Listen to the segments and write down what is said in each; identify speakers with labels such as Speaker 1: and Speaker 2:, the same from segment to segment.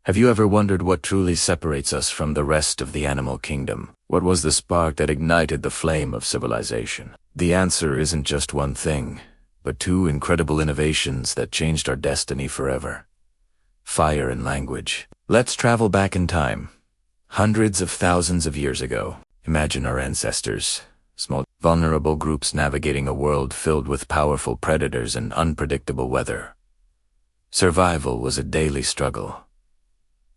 Speaker 1: Have you ever wondered what truly separates us from the rest of the animal kingdom? What was the spark that ignited the flame of civilization? The answer isn't just one thing, but two incredible innovations that changed our destiny forever. Fire and language. Let's travel back in time. Hundreds of thousands of years ago. Imagine our ancestors. Small, vulnerable groups navigating a world filled with powerful predators and unpredictable weather. Survival was a daily struggle.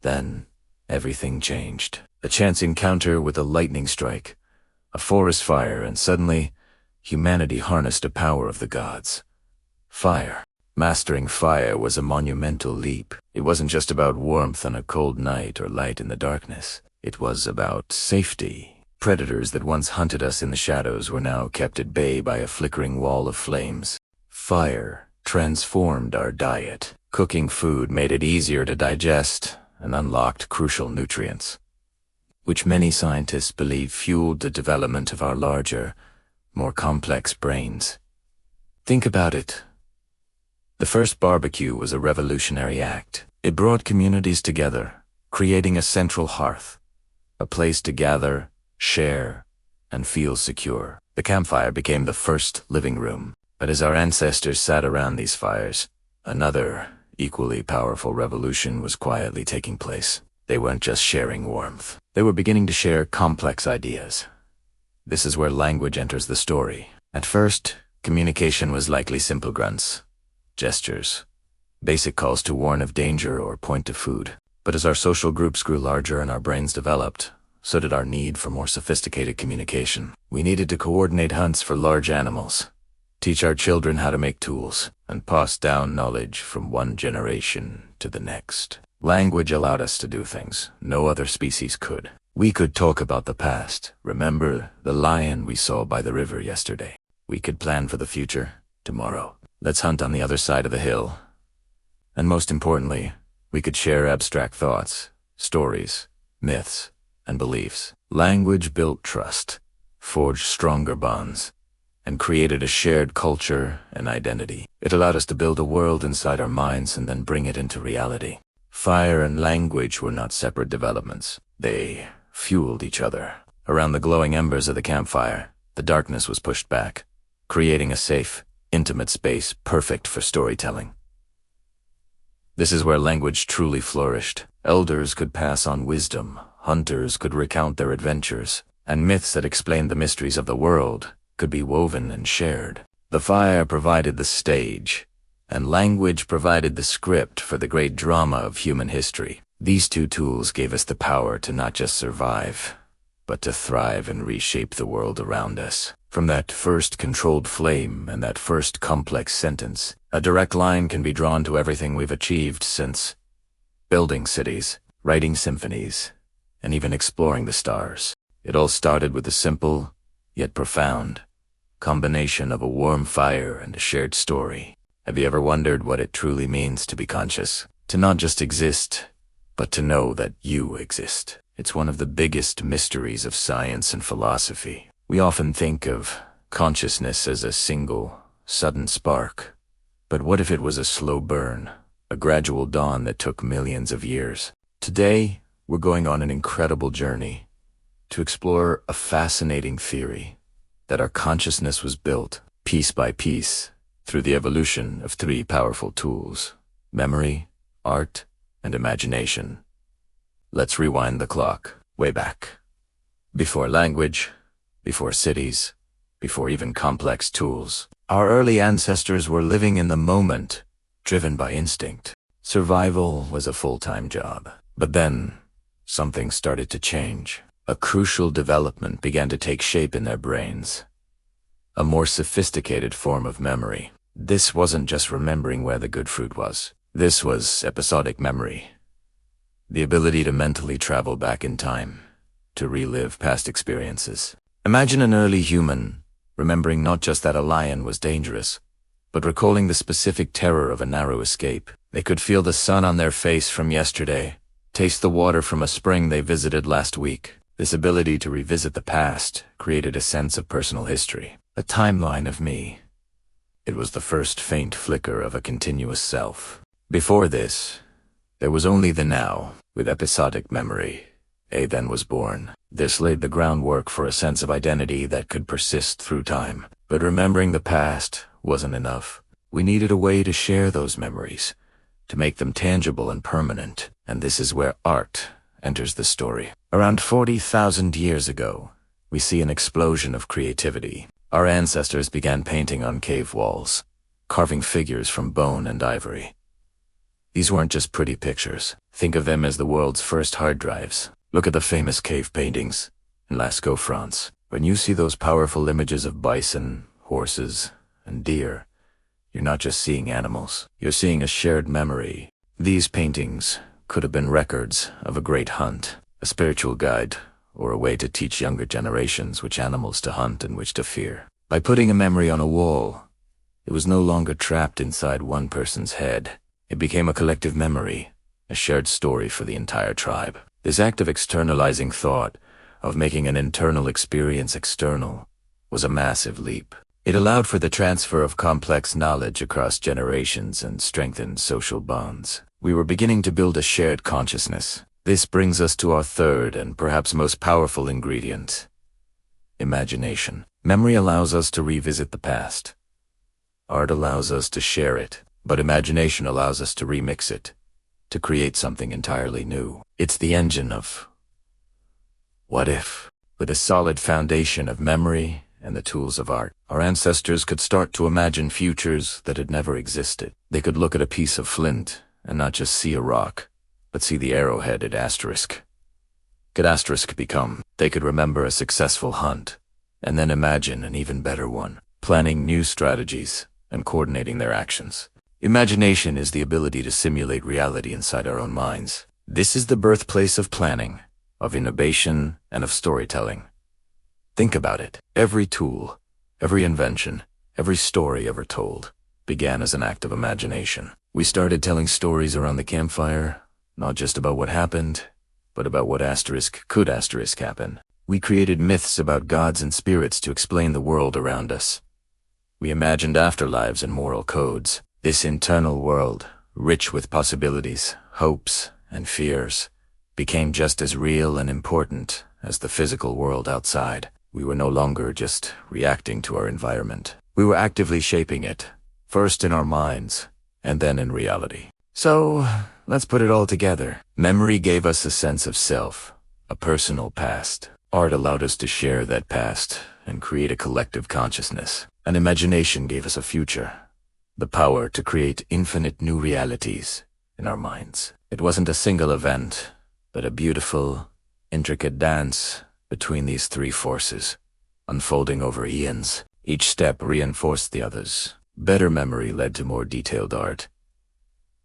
Speaker 1: Then, everything changed. A chance encounter with a lightning strike, a forest fire, and suddenly, humanity harnessed the power of the gods. Fire. Mastering fire was a monumental leap. It wasn't just about warmth on a cold night or light in the darkness. It was about safety. Predators that once hunted us in the shadows were now kept at bay by a flickering wall of flames. Fire transformed our diet. Cooking food made it easier to digest and unlocked crucial nutrients, which many scientists believe fueled the development of our larger, more complex brains. Think about it. The first barbecue was a revolutionary act. It brought communities together, creating a central hearth, a place to gather, share, and feel secure. The campfire became the first living room. But as our ancestors sat around these fires, another, equally powerful revolution was quietly taking place. They weren't just sharing warmth. They were beginning to share complex ideas. This is where language enters the story. At first, communication was likely simple grunts, gestures, basic calls to warn of danger or point to food. But as our social groups grew larger and our brains developed, so did our need for more sophisticated communication. We needed to coordinate hunts for large animals, teach our children how to make tools, and pass down knowledge from one generation to the next. Language allowed us to do things no other species could. We could talk about the past, remember the lion we saw by the river yesterday. We could plan for the future, tomorrow. Let's hunt on the other side of the hill. And most importantly, we could share abstract thoughts, stories, myths, and beliefs. Language built trust, forged stronger bonds, and created a shared culture and identity. It allowed us to build a world inside our minds and then bring it into reality. Fire and language were not separate developments. They fueled each other. Around the glowing embers of the campfire, the darkness was pushed back, creating a safe, intimate space perfect for storytelling. This is where language truly flourished. Elders could pass on wisdom, hunters could recount their adventures, and myths that explained the mysteries of the world could be woven and shared. The fire provided the stage, and language provided the script for the great drama of human history. These two tools gave us the power to not just survive, but to thrive and reshape the world around us. From that first controlled flame and that first complex sentence, a direct line can be drawn to everything we've achieved since: building cities, writing symphonies, and even exploring the stars. It all started with a simple, yet profound, combination of a warm fire and a shared story. Have you ever wondered what it truly means to be conscious? To not just exist, but to know that you exist. It's one of the biggest mysteries of science and philosophy. We often think of consciousness as a single, sudden spark. But what if it was a slow burn, a gradual dawn that took millions of years? Today, we're going on an incredible journey to explore a fascinating theory that our consciousness was built, piece by piece, through the evolution of three powerful tools: memory, art, and imagination. Let's rewind the clock, way back. Before language, before cities, before even complex tools, our early ancestors were living in the moment, driven by instinct. Survival was a full-time job. But then, something started to change. A crucial development began to take shape in their brains. A more sophisticated form of memory. This wasn't just remembering where the good fruit was. This was episodic memory. The ability to mentally travel back in time, to relive past experiences. Imagine an early human remembering not just that a lion was dangerous, but recalling the specific terror of a narrow escape. They could feel the sun on their face from yesterday, taste the water from a spring they visited last week. This ability to revisit the past created a sense of personal history, a timeline of me. It was the first faint flicker of a continuous self. Before this, there was only the now, With episodic memory, A then was born. This laid the groundwork for a sense of identity that could persist through time. But remembering the past wasn't enough. We needed a way to share those memories, to make them tangible and permanent. And this is where art enters the story. Around 40,000 years ago, we see an explosion of creativity. Our ancestors began painting on cave walls, carving figures from bone and ivory. These weren't just pretty pictures. Think of them as the world's first hard drives. Look at the famous cave paintings in Lascaux, France. When you see those powerful images of bison, horses, and deer, you're not just seeing animals. You're seeing a shared memory. These paintings could have been records of a great hunt, a spiritual guide, or a way to teach younger generations which animals to hunt and which to fear. By putting a memory on a wall, it was no longer trapped inside one person's head. It became a collective memory, a shared story for the entire tribe. This act of externalizing thought, of making an internal experience external, was a massive leap. It allowed for the transfer of complex knowledge across generations and strengthened social bonds. We were beginning to build a shared consciousness. This brings us to our third and perhaps most powerful ingredient: imagination. Memory allows us to revisit the past. Art allows us to share it, but imagination allows us to remix it, to create something entirely new. It's the engine of what if. With a solid foundation of memory and the tools of art, our ancestors could start to imagine futures that had never existed. They could look at a piece of flint and not just see a rock, but see the arrowheaded asterisk. Could asterisk become? They could remember a successful hunt, and then imagine an even better one, planning new strategies and coordinating their actions. Imagination is the ability to simulate reality inside our own minds. This is the birthplace of planning, of innovation, and of storytelling. Think about it. Every tool, every invention, every story ever told began as an act of imagination. We started telling stories around the campfire, not just about what happened, but about what could happen. We created myths about gods and spirits to explain the world around us. We imagined afterlives and moral codes. This internal world, rich with possibilities, hopes, and fears, became just as real and important as the physical world outside. We were no longer just reacting to our environment. We were actively shaping it, first in our minds, and then in reality. So, let's put it all together. Memory gave us a sense of self, a personal past. Art allowed us to share that past and create a collective consciousness. And imagination gave us a future, the power to create infinite new realities in our minds. It wasn't a single event, but a beautiful, intricate dance between these three forces, unfolding over eons. Each step reinforced the others. Better memory led to more detailed art.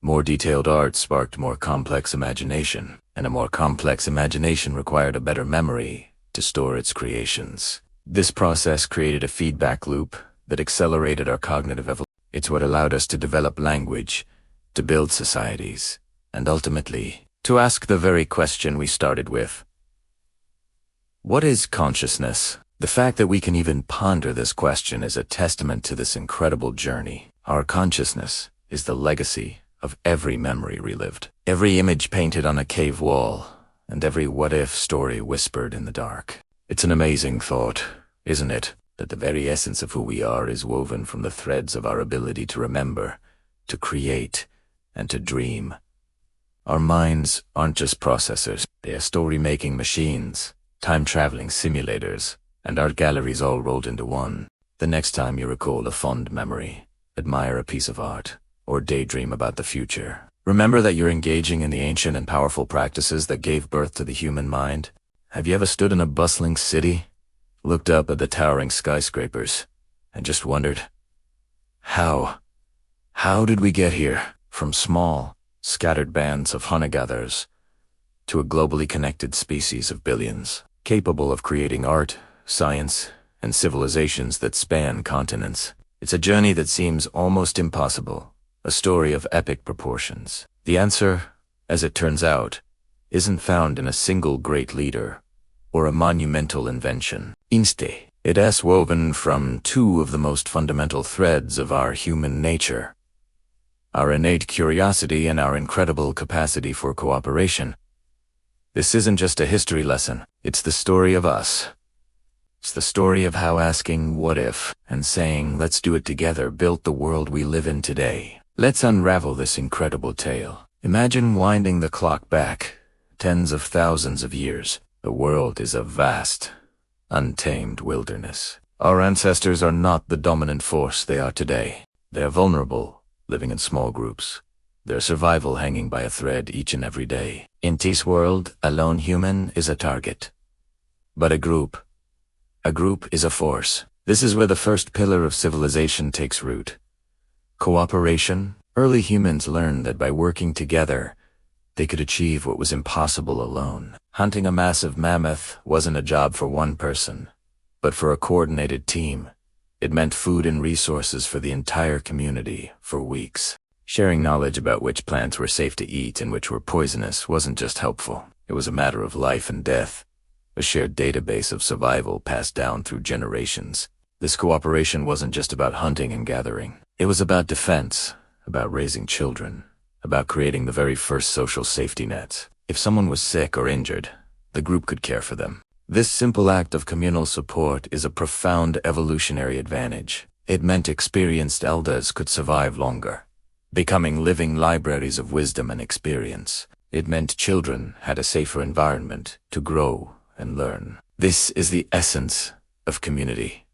Speaker 1: More detailed art sparked more complex imagination, and a more complex imagination required a better memory to store its creations. This process created a feedback loop that accelerated our cognitive evolution. It's what allowed us to develop language, to build societies, and ultimately, to ask the very question we started with. What is consciousness? The fact that we can even ponder this question is a testament to this incredible journey. Our consciousness is the legacy of every memory relived, every image painted on a cave wall, and every what-if story whispered in the dark. It's an amazing thought, isn't it, that the very essence of who we are is woven from the threads of our ability to remember, to create, and to dream. Our minds aren't just processors. They are story-making machines, time-traveling simulators, and art galleries all rolled into one. The next time you recall a fond memory, admire a piece of art, or daydream about the future, remember that you're engaging in the ancient and powerful practices that gave birth to the human mind. Have you ever stood in a bustling city, looked up at the towering skyscrapers, and just wondered, how did we get here? From small, scattered bands of hunter-gatherers to a globally connected species of billions, capable of creating art, science, and civilizations that span continents. It's a journey that seems almost impossible, a story of epic proportions. The answer, as it turns out, isn't found in a single great leader or a monumental invention. Instead, it is woven from two of the most fundamental threads of our human nature: our innate curiosity and our incredible capacity for cooperation. This isn't just a history lesson, it's the story of us. It's the story of how asking what if and saying let's do it together built the world we live in today. Let's unravel this incredible tale. Imagine winding the clock back tens of thousands of years. The world is a vast, untamed wilderness. Our ancestors are not the dominant force they are today. They are vulnerable, living in small groups. Their survival hanging by a thread each and every day. In this world, a lone human is a target. But a group is a force. This is where the first pillar of civilization takes root. Cooperation. Early humans learned that by working together, they could achieve what was impossible alone. Hunting a massive mammoth wasn't a job for one person, but for a coordinated team. It meant food and resources for the entire community for weeks. Sharing knowledge about which plants were safe to eat and which were poisonous wasn't just helpful. It was a matter of life and death, a shared database of survival passed down through generations. This cooperation wasn't just about hunting and gathering. It was about defense, about raising children, about creating the very first social safety nets. If someone was sick or injured, the group could care for them. This simple act of communal support is a profound evolutionary advantage. It meant experienced elders could survive longer, becoming living libraries of wisdom and experience. It meant children had a safer environment to grow and learn. This is the essence of community.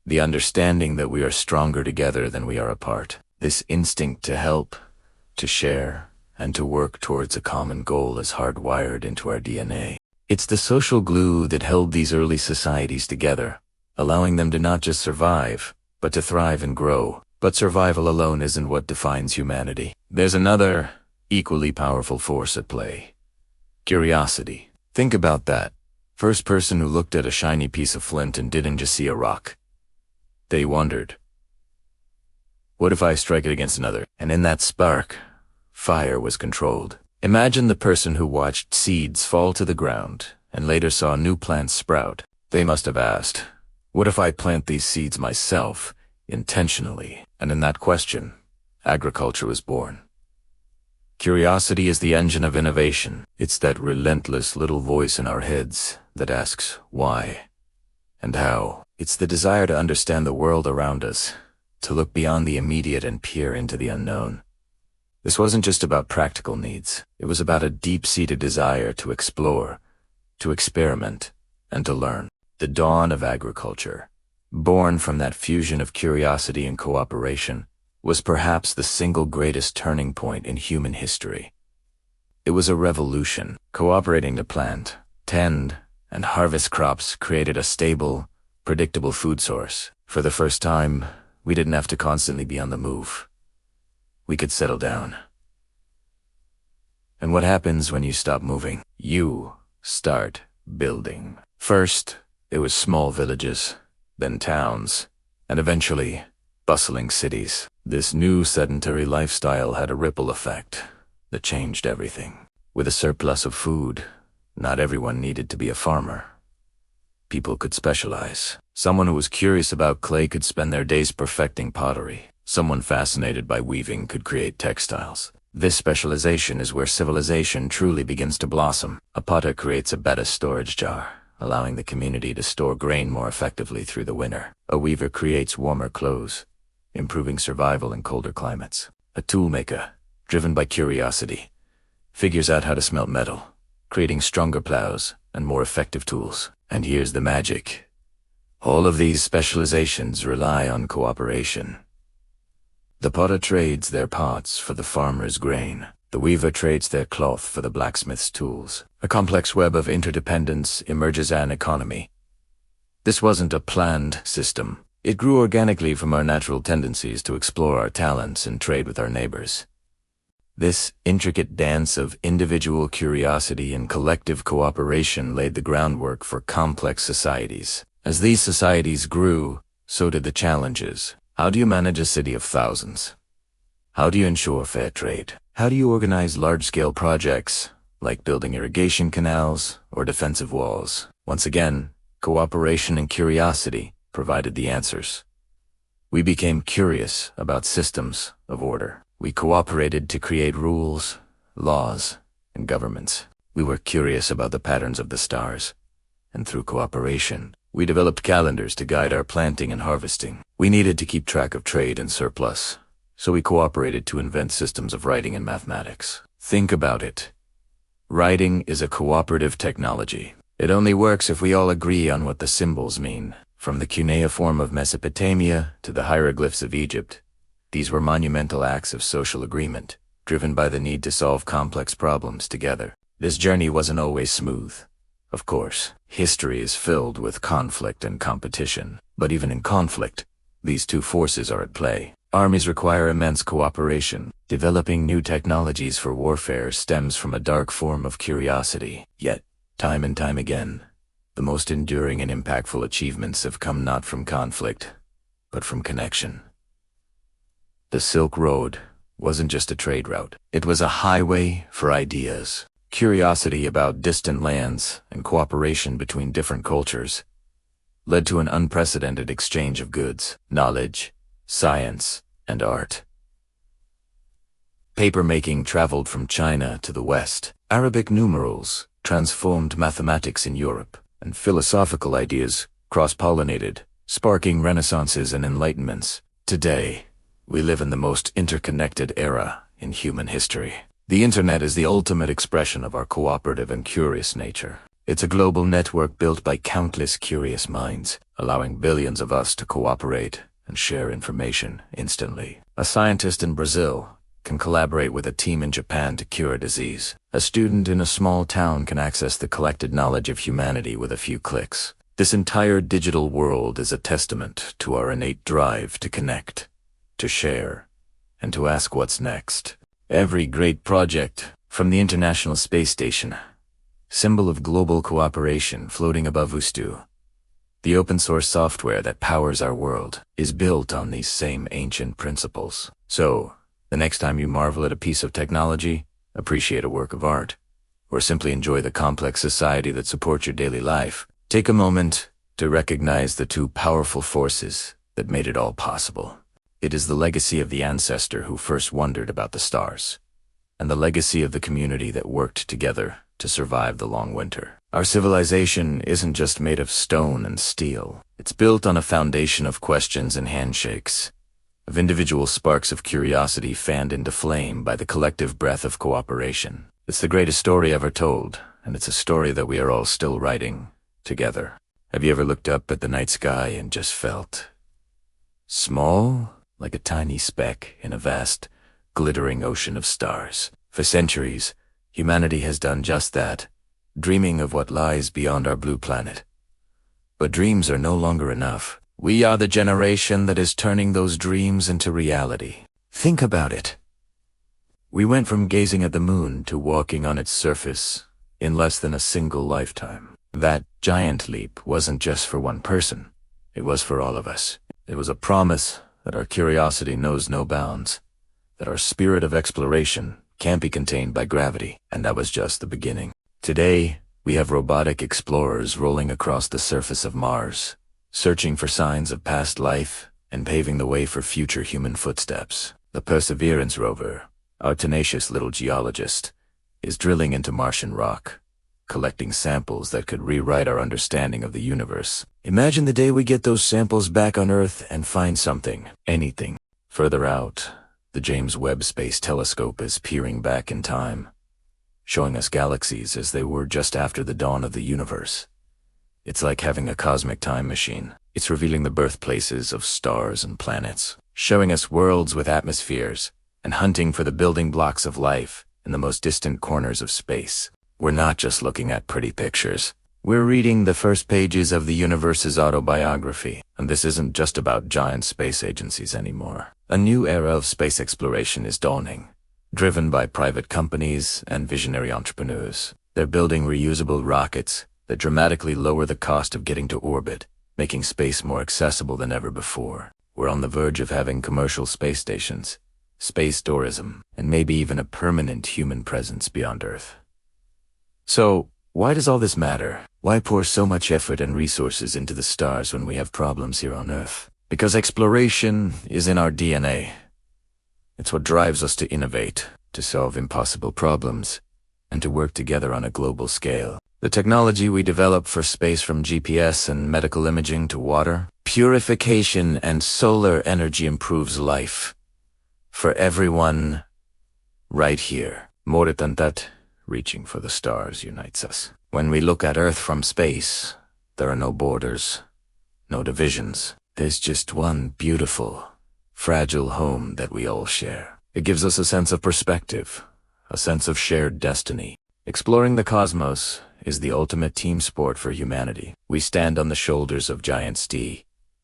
Speaker 1: The understanding that we are stronger together than we are apart. This instinct to help, to share, and to work towards a common goal is hardwired into our DNA. It's the social glue that held these early societies together, allowing them to not just survive, but to thrive and grow. But survival alone isn't what defines humanity. There's another, equally powerful force at play. Curiosity. Think about that. First person who looked at a shiny piece of flint and didn't just see a rock. They wondered, what if I strike it against another? And in that spark, fire was controlled. Imagine the person who watched seeds fall to the ground and later saw new plants sprout. They must have asked, what if I plant these seeds myself, intentionally? And in that question, agriculture was born. Curiosity is the engine of innovation. It's that relentless little voice in our heads that asks why and how. It's the desire to understand the world around us, to look beyond the immediate and peer into the unknown. This wasn't just about practical needs. It was about a deep-seated desire to explore, to experiment, and to learn. The dawn of agriculture, born from that fusion of curiosity and cooperation, was perhaps the single greatest turning point in human history. It was a revolution. Cooperating to plant, tend, and harvest crops created a stable, predictable food source. For the first time, we didn't have to constantly be on the move. We could settle down. And what happens when you stop moving? You start building. First, it was small villages, then towns, and eventually, bustling cities. This new sedentary lifestyle had a ripple effect that changed everything. With a surplus of food, not everyone needed to be a farmer. People could specialize. Someone who was curious about clay could spend their days perfecting pottery. Someone fascinated by weaving could create textiles. This specialization is where civilization truly begins to blossom. A potter creates a better storage jar, allowing the community to store grain more effectively through the winter. A weaver creates warmer clothes, improving survival in colder climates. A toolmaker, driven by curiosity, figures out how to smelt metal, creating stronger plows and more effective tools. And here's the magic. All of these specializations rely on cooperation. The potter trades their pots for the farmer's grain. The weaver trades their cloth for the blacksmith's tools. A complex web of interdependence emerges an economy. This wasn't a planned system. It grew organically from our natural tendencies to explore our talents and trade with our neighbors. This intricate dance of individual curiosity and collective cooperation laid the groundwork for complex societies. As these societies grew, so did the challenges. How do you manage a city of thousands? How do you ensure fair trade? How do you organize large-scale projects, like building irrigation canals or defensive walls? Once again, cooperation and curiosity provided the answers. We became curious about systems of order. We cooperated to create rules, laws, and governments. We were curious about the patterns of the stars, and through cooperation, we developed calendars to guide our planting and harvesting. We needed to keep track of trade and surplus, so we cooperated to invent systems of writing and mathematics. Think about it. Writing is a cooperative technology. It only works if we all agree on what the symbols mean. From the cuneiform of Mesopotamia to the hieroglyphs of Egypt, these were monumental acts of social agreement, driven by the need to solve complex problems together. This journey wasn't always smooth. Of course, history is filled with conflict and competition, but even in conflict, these two forces are at play. Armies require immense cooperation. Developing new technologies for warfare stems from a dark form of curiosity. Yet, time and time again, the most enduring and impactful achievements have come not from conflict, but from connection. The Silk Road wasn't just a trade route. It was a highway for ideas. Curiosity about distant lands and cooperation between different cultures led to an unprecedented exchange of goods, knowledge, science, and art. Papermaking traveled from China to the West. Arabic numerals transformed mathematics in Europe, and philosophical ideas cross-pollinated, sparking renaissances and enlightenments. Today, we live in the most interconnected era in human history. The internet is the ultimate expression of our cooperative and curious nature. It's a global network built by countless curious minds, allowing billions of us to cooperate and share information instantly. A scientist in Brazil can collaborate with a team in Japan to cure a disease. A student in a small town can access the collected knowledge of humanity with a few clicks. This entire digital world is a testament to our innate drive to connect, to share, and to ask what's next. Every great project, from the International Space Station, symbol of global cooperation floating above Ustu, the open-source software that powers our world, is built on these same ancient principles. So, the next time you marvel at a piece of technology, appreciate a work of art, or simply enjoy the complex society that supports your daily life, take a moment to recognize the two powerful forces that made it all possible. It is the legacy of the ancestor who first wondered about the stars, and the legacy of the community that worked together to survive the long winter. Our civilization isn't just made of stone and steel. It's built on a foundation of questions and handshakes, of individual sparks of curiosity fanned into flame by the collective breath of cooperation. It's the greatest story ever told, and it's a story that we are all still writing together. Have you ever looked up at the night sky and just felt small? Like a tiny speck in a vast, glittering ocean of stars. For centuries, humanity has done just that, dreaming of what lies beyond our blue planet. But dreams are no longer enough. We are the generation that is turning those dreams into reality. Think about it. We went from gazing at the moon to walking on its surface in less than a single lifetime. That giant leap wasn't just for one person. It was for all of us. It was a promise that our curiosity knows no bounds, that our spirit of exploration can't be contained by gravity, and that was just the beginning. Today, we have robotic explorers rolling across the surface of Mars, searching for signs of past life and paving the way for future human footsteps. The Perseverance rover, our tenacious little geologist, is drilling into Martian rock, collecting samples that could rewrite our understanding of the universe. Imagine the day we get those samples back on Earth and find something, anything. Further out, the James Webb Space Telescope is peering back in time, showing us galaxies as they were just after the dawn of the universe. It's like having a cosmic time machine. It's revealing the birthplaces of stars and planets, showing us worlds with atmospheres, and hunting for the building blocks of life in the most distant corners of space. We're not just looking at pretty pictures. We're reading the first pages of the universe's autobiography, and this isn't just about giant space agencies anymore. A new era of space exploration is dawning, driven by private companies and visionary entrepreneurs. They're building reusable rockets that dramatically lower the cost of getting to orbit, making space more accessible than ever before. We're on the verge of having commercial space stations, space tourism, and maybe even a permanent human presence beyond Earth. So, why does all this matter? Why pour so much effort and resources into the stars when we have problems here on Earth? Because exploration is in our DNA. It's what drives us to innovate, to solve impossible problems, and to work together on a global scale. The technology we develop for space, from GPS and medical imaging to water purification and solar energy, improves life for everyone right here. More than that, reaching for the stars unites us. When we look at Earth from space, there are no borders, no divisions. There's just one beautiful, fragile home that we all share. It gives us a sense of perspective, a sense of shared destiny. Exploring the cosmos is the ultimate team sport for humanity. We stand on the shoulders of giants,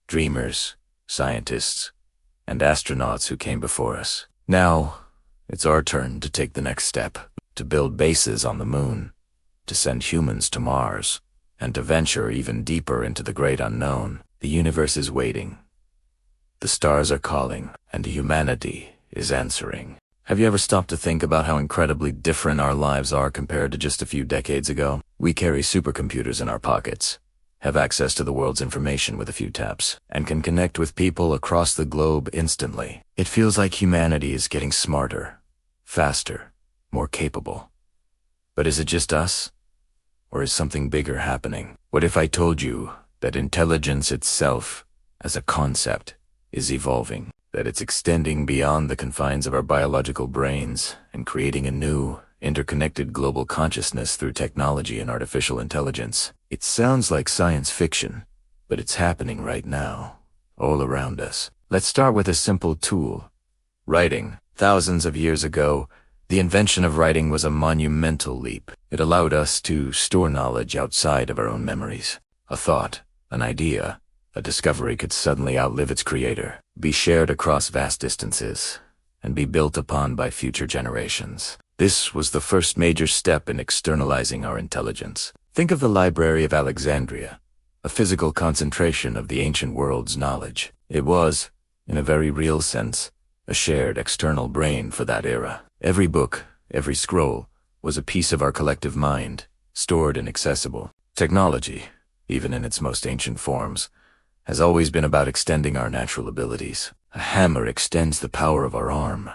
Speaker 1: dreamers, scientists, and astronauts who came before us. Now, it's our turn to take the next step, to build bases on the moon, to send humans to Mars, and to venture even deeper into the great unknown. The universe is waiting. The stars are calling, and humanity is answering. Have you ever stopped to think about how incredibly different our lives are compared to just a few decades ago? We carry supercomputers in our pockets, have access to the world's information with a few taps, and can connect with people across the globe instantly. It feels like humanity is getting smarter, faster, more capable. But is it just us? Or is something bigger happening? What if I told you that intelligence itself, as a concept, is evolving? That it's extending beyond the confines of our biological brains and creating a new, interconnected global consciousness through technology and artificial intelligence? It sounds like science fiction, but it's happening right now, all around us. Let's start with a simple tool: writing. Thousands of years ago, the invention of writing was a monumental leap. It allowed us to store knowledge outside of our own memories. A thought, an idea, a discovery could suddenly outlive its creator, be shared across vast distances, and be built upon by future generations. This was the first major step in externalizing our intelligence. Think of the Library of Alexandria, a physical concentration of the ancient world's knowledge. It was, in a very real sense, a shared external brain for that era. Every book, every scroll, was a piece of our collective mind, stored and accessible. Technology, even in its most ancient forms, has always been about extending our natural abilities. A hammer extends the power of our arm.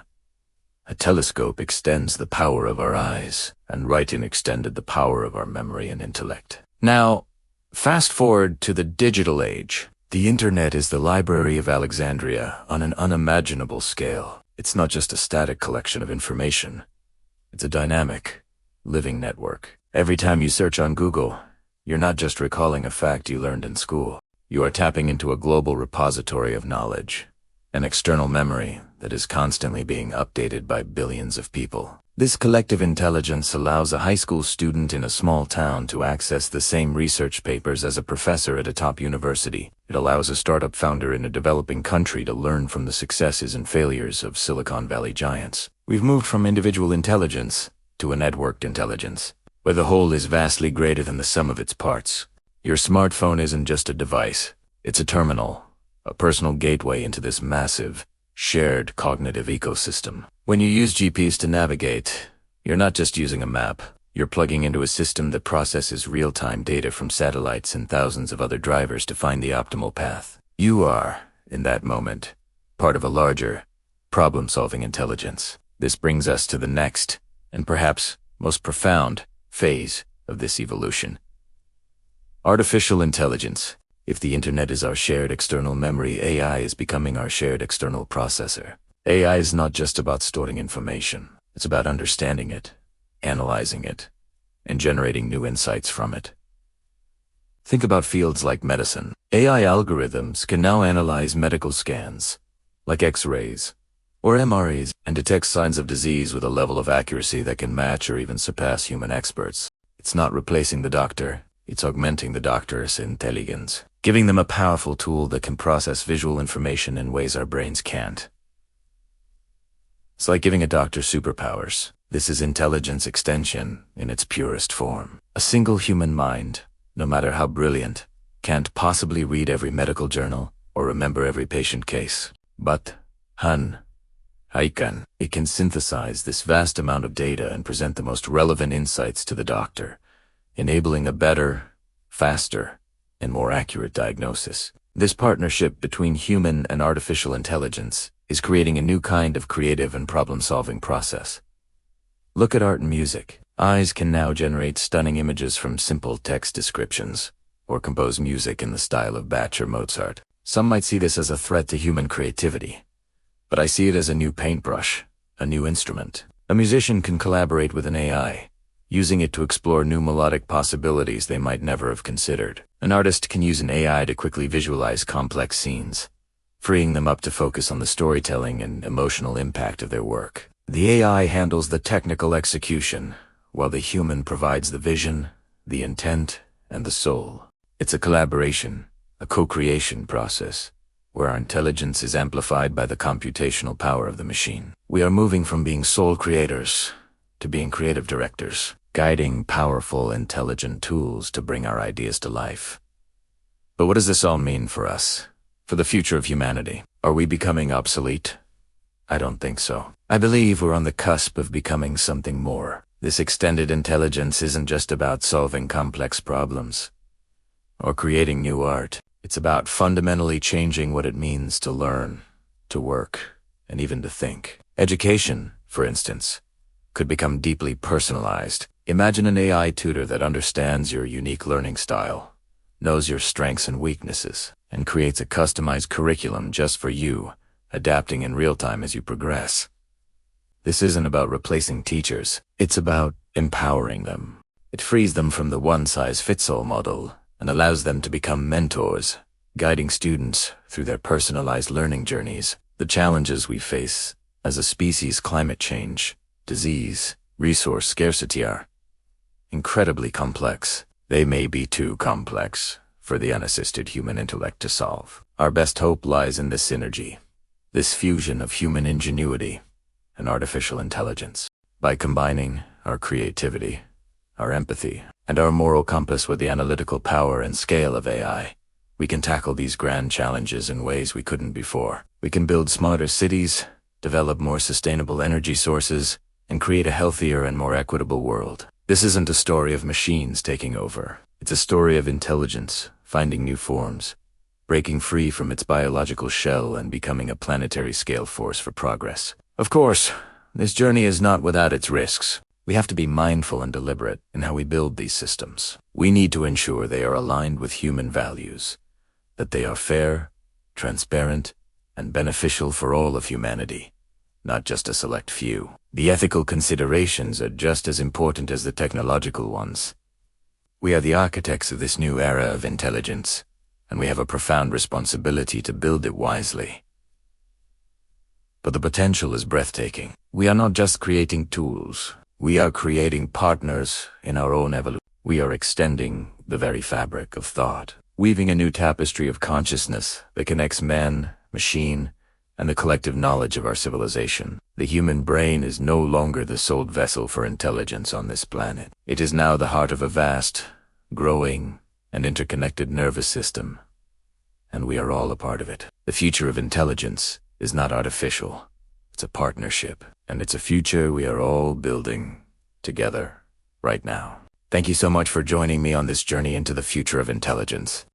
Speaker 1: A telescope extends the power of our eyes, and writing extended the power of our memory and intellect. Now, fast forward to the digital age. The internet is the Library of Alexandria on an unimaginable scale. It's not just a static collection of information. It's a dynamic, living network. Every time you search on Google, you're not just recalling a fact you learned in school. You are tapping into a global repository of knowledge, an external memory that is constantly being updated by billions of people. This collective intelligence allows a high school student in a small town to access the same research papers as a professor at a top university. It allows a startup founder in a developing country to learn from the successes and failures of Silicon Valley giants. We've moved from individual intelligence to a networked intelligence, where the whole is vastly greater than the sum of its parts. Your smartphone isn't just a device. It's a terminal, a personal gateway into this massive, shared cognitive ecosystem. When you use GPS to navigate, you're not just using a map. You're plugging into a system that processes real-time data from satellites and thousands of other drivers to find the optimal path. You are, in that moment, part of a larger, problem-solving intelligence. This brings us to the next, and perhaps most profound, phase of this evolution. Artificial intelligence. If the internet is our shared external memory, AI is becoming our shared external processor. AI is not just about storing information. It's about understanding it, analyzing it, and generating new insights from it. Think about fields like medicine. AI algorithms can now analyze medical scans, like X-rays or MRIs, and detect signs of disease with a level of accuracy that can match or even surpass human experts. It's not replacing the doctor. It's augmenting the doctor's intelligence, giving them a powerful tool that can process visual information in ways our brains can't. It's like giving a doctor superpowers. This is intelligence extension in its purest form. A single human mind, no matter how brilliant, can't possibly read every medical journal or remember every patient case. But it can synthesize this vast amount of data and present the most relevant insights to the doctor, enabling a better, faster, and more accurate diagnosis. This partnership between human and artificial intelligence is creating a new kind of creative and problem-solving process. Look at art and music. AIs can now generate stunning images from simple text descriptions, or compose music in the style of Bach or Mozart. Some might see this as a threat to human creativity, but I see it as a new paintbrush, a new instrument. A musician can collaborate with an AI, using it to explore new melodic possibilities they might never have considered. An artist can use an AI to quickly visualize complex scenes, freeing them up to focus on the storytelling and emotional impact of their work. The AI handles the technical execution, while the human provides the vision, the intent, and the soul. It's a collaboration, a co-creation process, where our intelligence is amplified by the computational power of the machine. We are moving from being sole creators to being creative directors, guiding powerful, intelligent tools to bring our ideas to life. But what does this all mean for us? For the future of humanity? Are we becoming obsolete? I don't think so. I believe we're on the cusp of becoming something more. This extended intelligence isn't just about solving complex problems or creating new art. It's about fundamentally changing what it means to learn, to work, and even to think. Education, for instance, could become deeply personalized. Imagine an AI tutor that understands your unique learning style, knows your strengths and weaknesses, and creates a customized curriculum just for you, adapting in real time as you progress. This isn't about replacing teachers. It's about empowering them. It frees them from the one-size-fits-all model and allows them to become mentors, guiding students through their personalized learning journeys. The challenges we face as a species, climate change, disease, resource scarcity, are incredibly complex. They may be too complex for the unassisted human intellect to solve. Our best hope lies in this synergy, this fusion of human ingenuity and artificial intelligence. By combining our creativity, our empathy, and our moral compass with the analytical power and scale of AI, we can tackle these grand challenges in ways we couldn't before. We can build smarter cities, develop more sustainable energy sources, and create a healthier and more equitable world. This isn't a story of machines taking over. It's a story of intelligence finding new forms, breaking free from its biological shell and becoming a planetary scale force for progress. Of course, this journey is not without its risks. We have to be mindful and deliberate in how we build these systems. We need to ensure they are aligned with human values, that they are fair, transparent, and beneficial for all of humanity, not just a select few. The ethical considerations are just as important as the technological ones. We are the architects of this new era of intelligence, and we have a profound responsibility to build it wisely. But the potential is breathtaking. We are not just creating tools. We are creating partners in our own evolution. We are extending the very fabric of thought, weaving a new tapestry of consciousness that connects man, machine, and the collective knowledge of our civilization. The human brain is no longer the sole vessel for intelligence on this planet. It is now the heart of a vast, growing, and interconnected nervous system, and we are all a part of it. The future of intelligence is not artificial. It's a partnership, and it's a future we are all building together right now. Thank you so much for joining me on this journey into the future of intelligence.